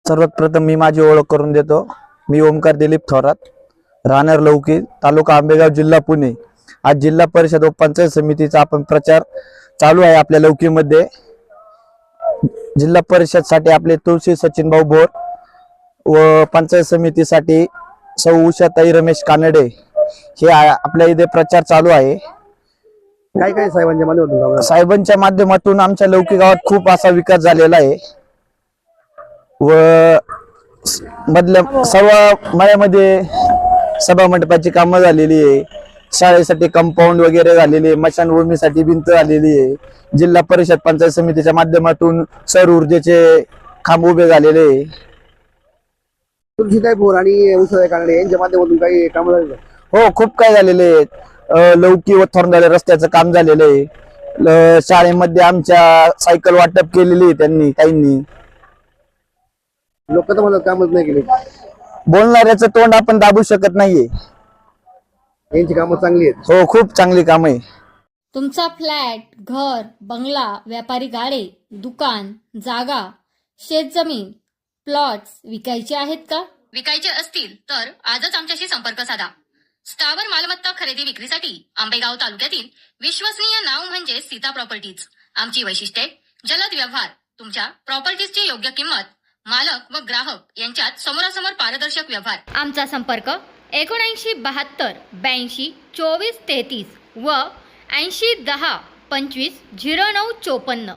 सर्वात प्रथम मी माझी ओळख करून देतो। मी ओमकार दिलीप थोरात, राहणार लौकी, तालुका आंबेगाव, जिल्हा पुणे। आज जिल्हा परिषद व पंचायत समितीचा आपण प्रचार चालू आहे आपल्या लौकीमध्ये। जिल्हा परिषद साठी आपले तुळशी सचिन भाऊ बोर व पंचायत समितीसाठी सौ उषाताई रमेश कानडे हे आपल्या इथे प्रचार चालू आहे। काय काय साहेबांच्या माध्यमातून आमच्या लौकी गावात खूप असा विकास झालेला आहे व मधल्या सर्व मळ्यामध्ये सभा मंडपाची कामं झालेली आहे। शाळेसाठी कंपाऊंड वगैरे झालेली आहे। मशानभूमीसाठी भिंत झालेली आहे। जिल्हा परिषद पंचायत समितीच्या माध्यमातून सौर ऊर्जेचे खांब उभे झालेले आहे। तुळशीताई बोर आणि उषाताई कानडे यांच्या माध्यमातून काही काम झाले? हो, खूप काय झालेले आहेत। लौकी व थोरंदाले रस्त्याचं काम झालेलं आहे। शाळेमध्ये आमच्या सायकल वाटप केलेली आहे त्यांनी ताईंनी। लोक तर म्हणतात कामच नाही केले। बोलणाऱ्याचं तोंड आपण दाबू शकत नाहीये। यांची कामं चांगली आहेत। हो, खूप चांगली काम आहे। तुमचा फ्लॅट, घर, बंगला, व्यापारी गाडे, दुकान, जागा, शेतजमीन, प्लॉट्स विकायचे आहेत का? विकायचे असतील तर आजच आमच्याशी संपर्क साधा। स्थावर मालमत्ता खरेदी विक्रीसाठी आंबेगाव तालुक्यातील विश्वसनीय नाव म्हणजे सीता प्रॉपर्टीज। आमची वैशिष्ट्ये: जलद व्यवहार, तुमच्या प्रॉपर्टीजची योग्य किंमत, मालक व ग्राहक यांच्यात समोरासमोर पारदर्शक व्यवहार। आमचा संपर्क 7972 82 24 33 व 80 10 25 09 54।